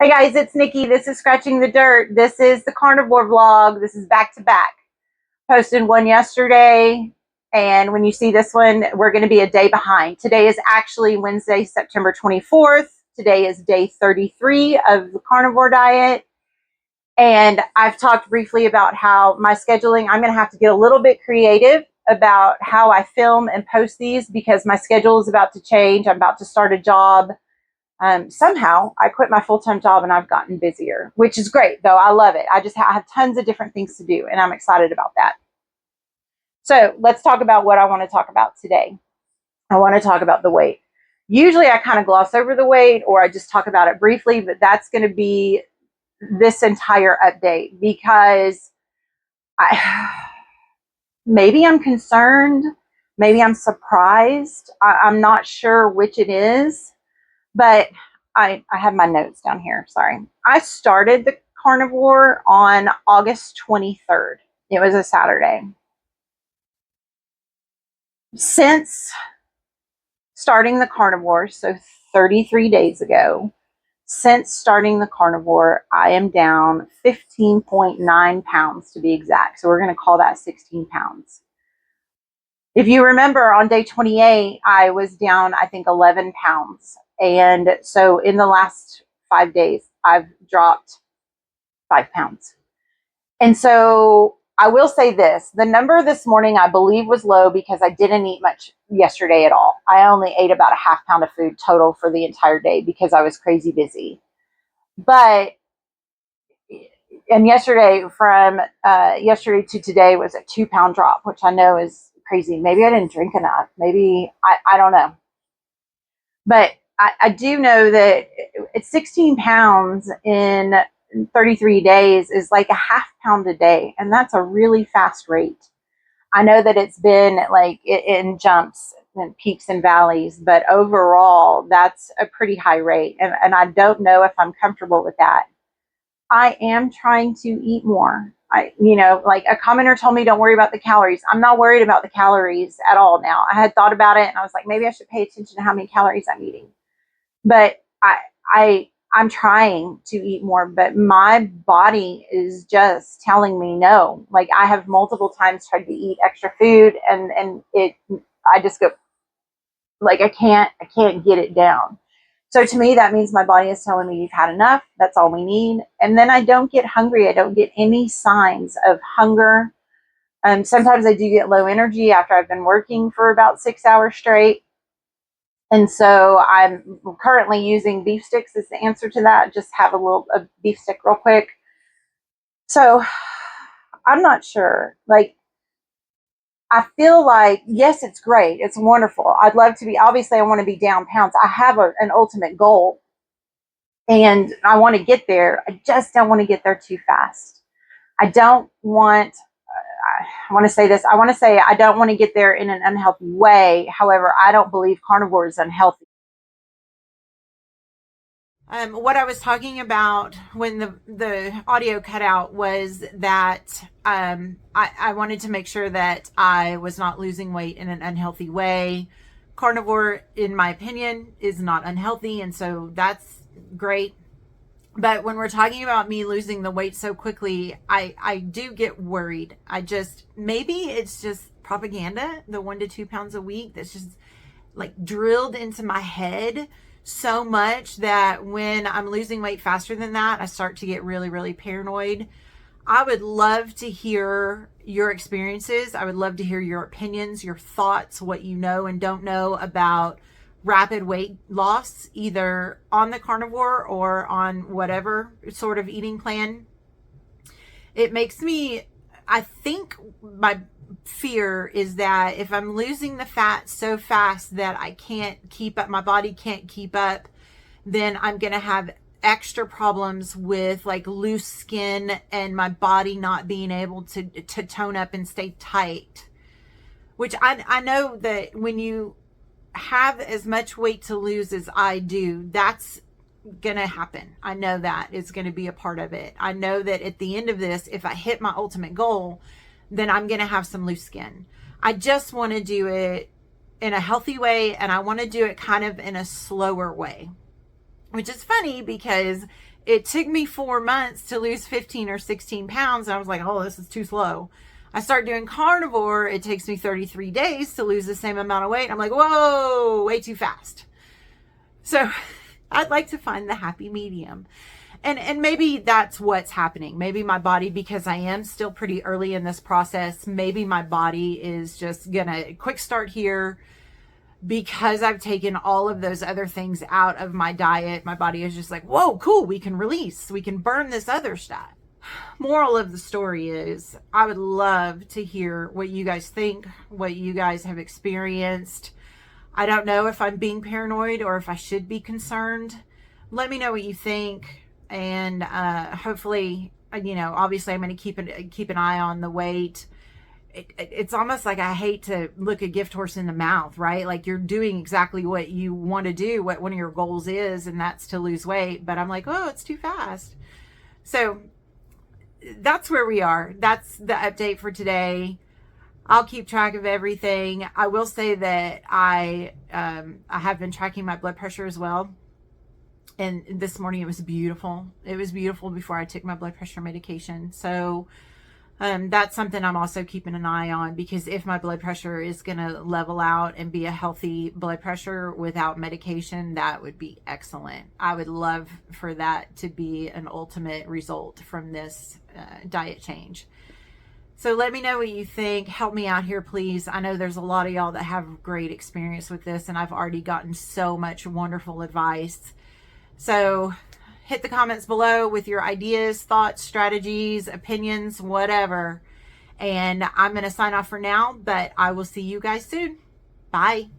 Hey guys, it's Nikki. This is Scratching the Dirt. This is the Carnivore vlog. This is back to back. Posted one yesterday, and when you see this one, we're going to be a day behind. Today is actually Wednesday, September 24th. Today is day 33 of the carnivore diet. And I've talked briefly about how my scheduling, I'm going to have to get a little bit creative about how I film and post these because my schedule is about to change. I'm about to start a job. Somehow I quit my full-time job and I've gotten busier, which is great though. I love it. I have tons of different things to do and I'm excited about that. So let's talk about what I want to talk about today. I want to talk about the weight. Usually I kind of gloss over the weight or I just talk about it briefly, but that's going to be this entire update because maybe I'm concerned, maybe I'm surprised. I'm not sure which it is. But I have my notes down here. Sorry. I started the carnivore on August 23rd. It was a Saturday. Since starting the carnivore, so 33 days ago, since starting the carnivore, I am down 15.9 pounds to be exact. So we're going to call that 16 pounds. If you remember on day 28, I was down, I think, 11 pounds. And so in the last 5 days, I've dropped 5 pounds. And so I will say this, the number this morning, I believe was low because I didn't eat much yesterday at all. I only ate about a half pound of food total for the entire day because I was crazy busy. But, and yesterday from yesterday to today was a 2 pound drop, which I know is crazy. Maybe I didn't drink enough. Maybe, I don't know. But I do know that it's 16 pounds in 33 days is like a half pound a day. And that's a really fast rate. I know that it's been like in jumps and peaks and valleys, but overall, that's a pretty high rate. And I don't know if I'm comfortable with that. I am trying to eat more. Like a commenter told me, don't worry about the calories. I'm not worried about the calories at all now. I had thought about it and I was like, maybe I should pay attention to how many calories I'm eating. But I'm trying to eat more, but my body is just telling me no. Like I have multiple times tried to eat extra food and I just go like, I can't get it down. So to me, that means my body is telling me you've had enough. That's all we need. And then I don't get hungry. I don't get any signs of hunger. Sometimes I do get low energy after I've been working for about 6 hours straight. And so I'm currently using beef sticks as the answer to that. Just have a beef stick real quick. So I'm not sure. Like, I feel like, yes, it's great. It's wonderful. I'd love to be, obviously I want to be down pounds. I have an ultimate goal and I want to get there. I just don't want to get there too fast. I don't want, I want to say this. I want to say I don't want to get there in an unhealthy way. However, I don't believe carnivore is unhealthy. What I was talking about when the audio cut out was that I wanted to make sure that I was not losing weight in an unhealthy way. Carnivore, in my opinion, is not unhealthy, and so that's great. But when we're talking about me losing the weight so quickly, I do get worried. Maybe it's just propaganda, the 1 to 2 pounds a week that's just like drilled into my head so much that when I'm losing weight faster than that, I start to get really, really paranoid. I would love to hear your experiences. I would love to hear your opinions, your thoughts, what you know and don't know about rapid weight loss, either on the carnivore or on whatever sort of eating plan. It makes me, I think my fear is that if I'm losing the fat so fast that I can't keep up, my body can't keep up, then I'm going to have extra problems with like loose skin and my body not being able to tone up and stay tight. Which I know that when you have as much weight to lose as I do, that's going to happen. I know that it's going to be a part of it. I know that at the end of this, if I hit my ultimate goal, then I'm going to have some loose skin. I just want to do it in a healthy way and I want to do it kind of in a slower way. which is funny because it took me 4 months to lose 15 or 16 pounds. And I was like, oh, this is too slow. I start doing carnivore. It takes me 33 days to lose the same amount of weight. I'm like, whoa, way too fast. So I'd like to find the happy medium. And maybe that's what's happening. Maybe my body, because I am still pretty early in this process, maybe my body is just gonna quick start here because I've taken all of those other things out of my diet. My body is just like, whoa, cool, we can release, we can burn this other stuff. Moral of the story is, I would love to hear what you guys think, what you guys have experienced. I don't know if I'm being paranoid or if I should be concerned. Let me know what you think. And hopefully, obviously I'm going to keep an eye on the weight. It's almost like I hate to look a gift horse in the mouth, right? Like, you're doing exactly what you want to do, what one of your goals is, and that's to lose weight. But I'm like, oh, it's too fast. So that's where we are. That's the update for today. I'll keep track of everything. I will say that I have been tracking my blood pressure as well. And this morning it was beautiful. It was beautiful before I took my blood pressure medication. So that's something I'm also keeping an eye on, because if my blood pressure is going to level out and be a healthy blood pressure without medication, that would be excellent. I would love for that to be an ultimate result from this diet change. So let me know what you think. Help me out here, please. I know there's a lot of y'all that have great experience with this, and I've already gotten so much wonderful advice. So hit the comments below with your ideas, thoughts, strategies, opinions, whatever. And I'm going to sign off for now, but I will see you guys soon. Bye.